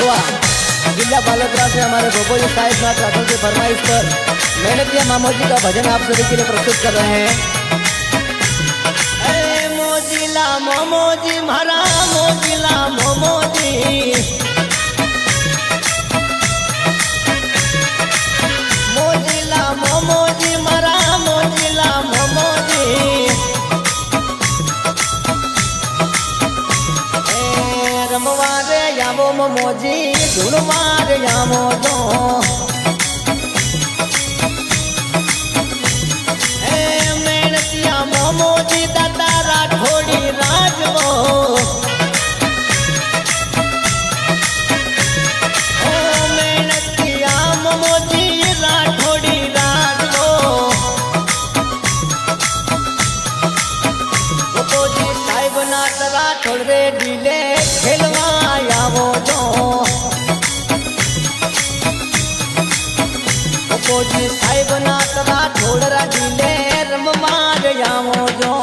महुआ जिला बालोतरा से हमारे भोपोजी साहिब नाथ राठौर की फरमाइश पर मेहनतिया मामो जी का भजन आप सभी के लिए प्रस्तुत कर रहे हैं। मोजिला मोमोजी मारा मोजिला मोमोजी, मोजिला मोमोजी मारा मोजिला मोमोजी, रमवारे यावो मोमोजी धुणवारे यावो जो, मेहनतिया मोमोजी दादा राठौड़ी राजवो, मेहनतिया मोमोजी राठौड़ी राजवो, भोपोजी साहिब नाथ राठौड़ रे डीले खेलवा आवो जो, भोपोजी साहिब नाथ राठौड़ रा डीले रमवार आवो जो।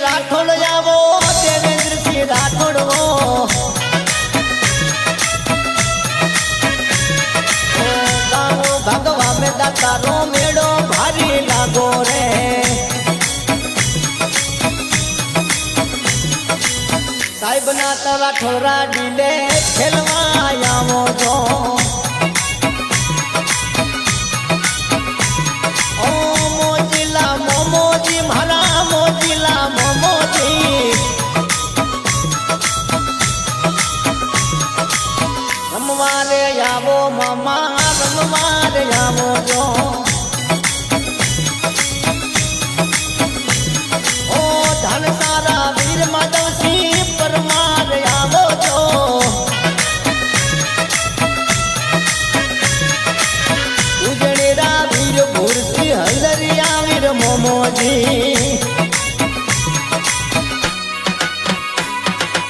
राठौड़ जावो देवेंद्र सिंह राठौड़ वो, गाँव भगवा में दातारो मेड़ो भारी लागो रे, साहिब नाथ राठौरा डीले खेलवा आवो जो, ओ मोजिला मोमोजी मारा मोजिला मोमोजी, रमवारे आवो मामा रमवारे आवो जो, ओ धन सारा वीर माधव सिंह परमार आवो जो, उजड़ेरा वीर भूरसी हलरिया वीर मोमोजी,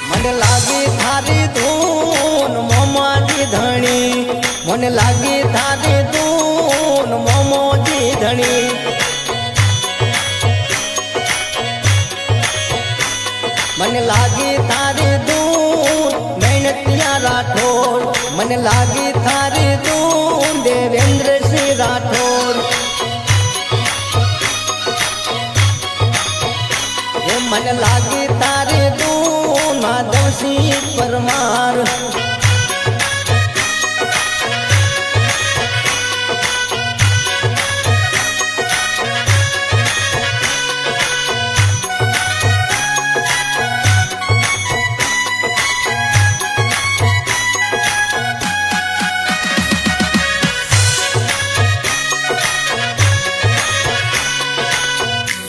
मन लागी थारी धून मोमोजी धणी, मन लागी थारी धून मोमोजी धणी, मन लागी थारी धून मेहनतिया राठौड़, मन लागी थारी धून देवेंद्र सिंह राठौड़, मन लागी थारी धून माधव सिंह परमार,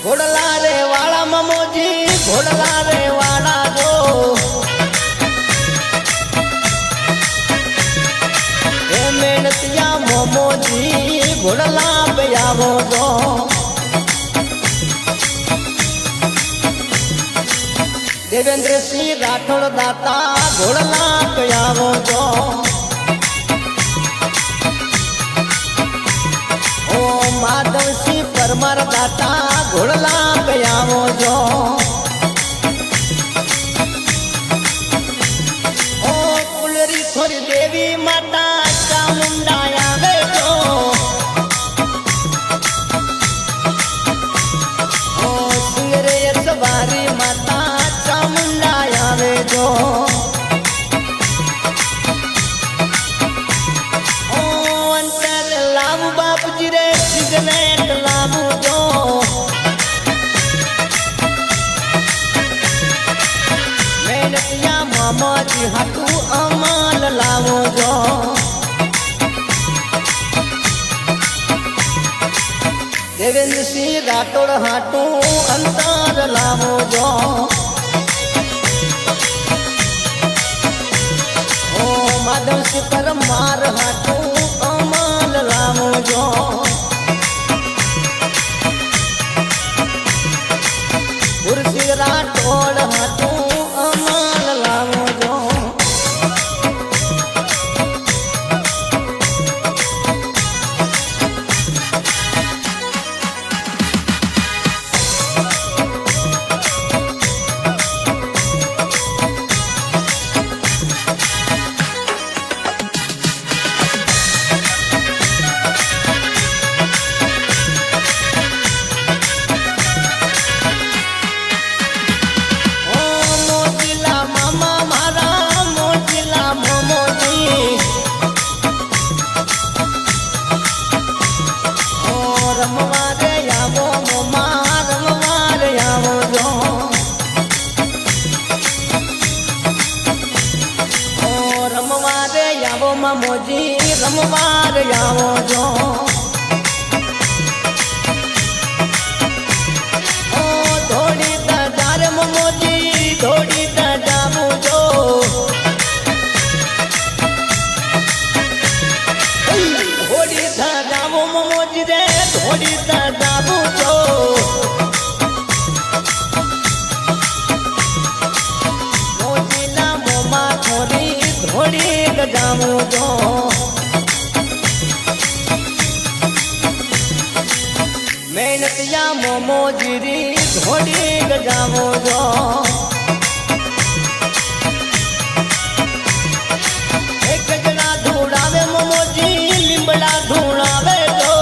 घोड़ला रे वाला ममोजी घोड़ला रे वाला जो, मेहनतिया मोमोजी घोड़ला पे आवो जो, देवेंद्र सिंह राठौड़ दाता घोड़ला पे आवो जो, ओ माधव सिंह परमार दाता घोड़ला पे आवो जो, ओ कुलरी थोरी देवी माता चामुंडा आवे जो, ओ सिंगरे सवारी माता चामुंडा आवे जो, ओ अंतर लाभ बापूजी रे सिगनेट लाभ जो, मेहनतिया मामाजी हाटू अमाल लावो जो, देवेंद्र सिंह राठौड़ हाटू अंतर लावो जो, ओ माधव सिंह परमार हाटू મામોજી રમવાર આવો જો ઓ થોડી તાર મામોજી થોડી જામું જો થોડી જામું મામોજી રે થોડી જામું જો મોજીના મોમાં થોડી જામું જો મહેનતિયા મોમોજીરી થોડી જામું જો એક જણા ધૂળાવે મોમોજી લીંબડા ધૂળાવે જો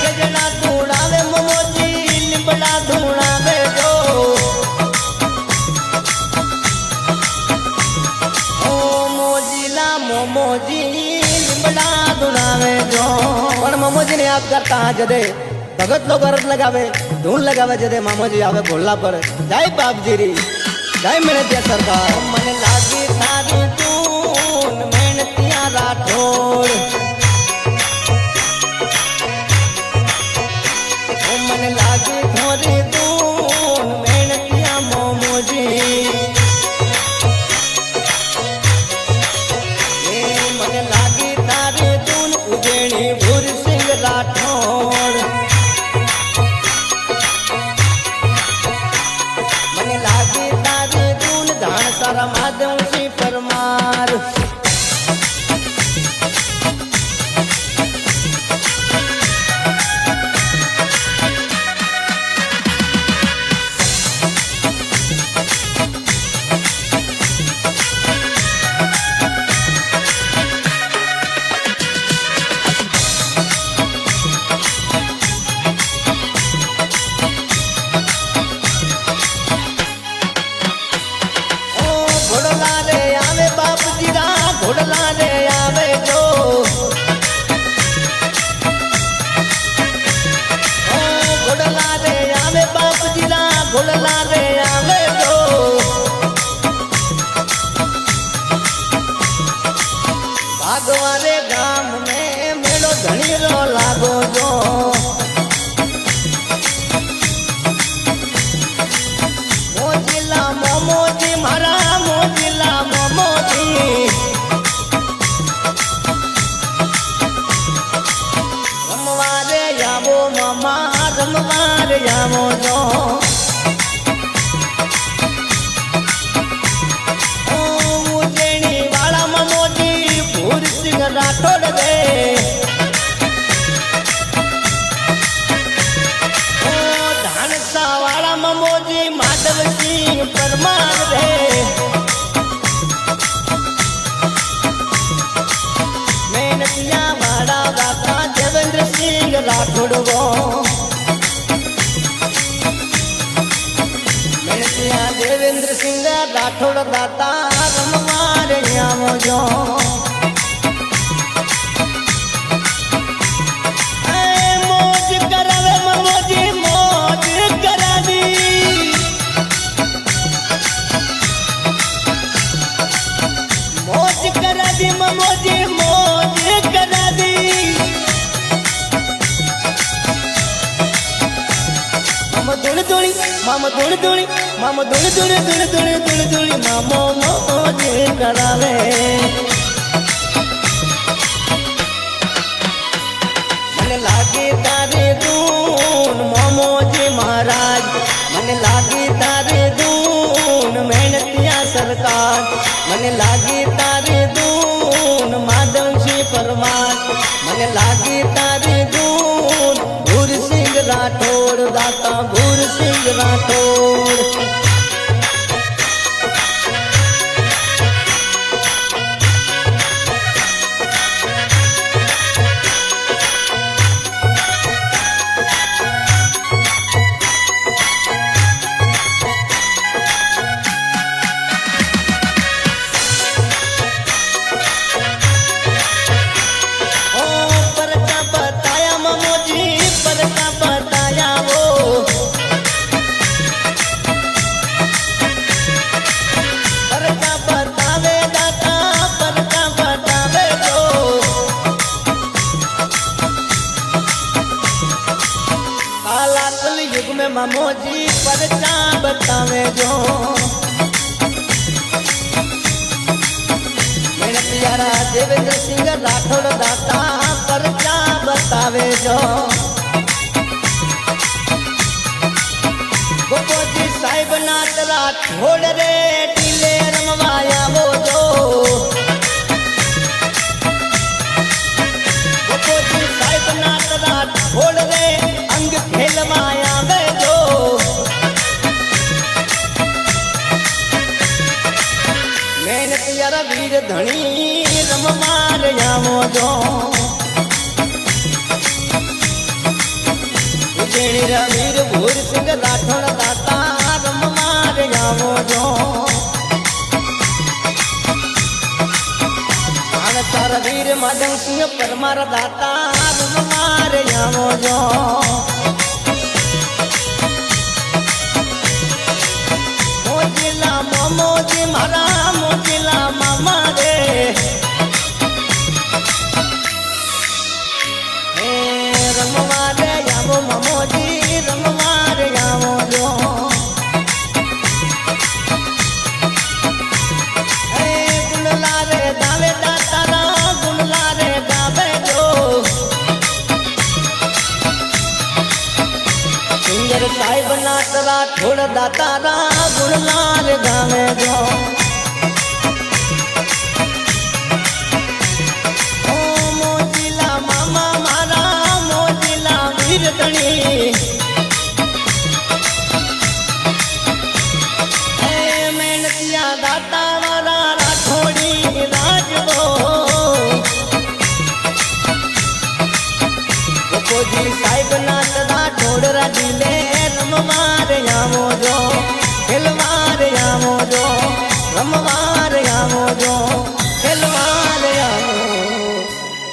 એક જણા ધૂળાવે મોમોજી લીંબડા ધૂળાવે જો મોમોજી લીંબડા ધૂળાવે જો પણ મોમોજીને યાદ કરતા જદે ભગત લોકો અરજ લગાવે ધૂન લગાવે જદે મામોજી આવે ભોલા પર જય બાપજીરી જય મહેનતિયા સરકાર મને લાગી તારી ધૂન મહેનતિયા રાઠોડ મને લાગી થોડી ધૂન મહેનતિયા મોમોજી મને લાગી તારી ધૂન ઉજેણી ભૂરસિંહ રાઠોડ મને લાગી તારી ધૂન ધાણસારા માધવસિંહ પરમાર ઘોડલા રે આવે બાપજીરા ઘોડલા રે આવે જો ઘોડલા રે આવે બાપજીરા ઘોડલા રે આવે જો ભાગવારે ગામ મેં મેળો ધણીરો લાગો જો મોજીલા મોમોજી મારા મોજીલા મોમોજી રમવારે આવો મામા રમવારે આવો જો ઉજેણી વાળા મામોજી ભૂરસિંહ રાઠોડ રે ધાણસા વાળા મામોજી માધવસિંહ પરમાર રે મહેનતિયા વાળા દાતા દેવેન્દ્રસિંહ રાઠોડ વો મહેનતિયા દેવેન્દ્રસિંહ રાઠોડ દાતા રમવાર આવો જો મોજ કરાવે મામોજી મોજ કરાવી મોજ કરાવી મામોજી મોજ કરાવી મામા ધૂળ ધૂળી મામા ધૂળ ધૂળી મામો મોજ કરાવે મને લાગી તારી ધૂન મોમોજી મહારાજ મને લાગી તારી ધૂન મહેનતિયા સરકાર મને લાગી તારી ધૂન માધવસિંહ પરમાર મને લાગી તારી ધૂન ભૂરસિંહ રાઠોડ દાતા ભૂરસિંહ રાઠોડ मामोजी परचा बतावे जो मेहनतियारा देवेंद्र सिंह राठौड़ दाता परचा बतावे जो गोपोजी साहिब नाथ राठौड़ रे टीले रमवाया वो जो गोपोजी साहिब नाथ राठौड़ रे अंग खेलवाया वे जो मेहनतियारा वीर धनी रमवार यावो जो उजेड़ी वीर भूर सिंह राठौड़ दाता रमवार यावो जो तार वीर माधव सिंह परमार दाता रमवार यावो जो मोजिला मोमोजी मारा मोजिला मामा रे रमवार यावो मामोजी रमवार यावो जो गुणला रे दावे दातारा गुणला रे गावे जो सिंगर साहिब नाथ राठौड़ दातारा गुणला रे गावे जो मोजिला मामा मारा मोजिला वीर धनी मेहनतिया दाता वाला राठौड़ी राजबो गोपोजी साहिब नाथ राठौड़ राजीले रमवार यावो जो खेलवार यावो जो रमवार यावो जो खेलवार यावो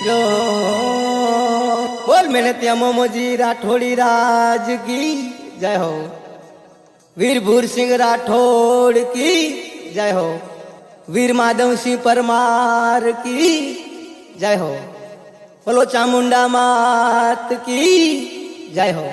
जो बोल मेहनतिया मोमोजी राठौड़ी राज की जय हो वीर भूर सिंह राठौड़ की जय हो वीर माधव सिंह परमार की जय हो बोलो चामुंडा मात की जय हो।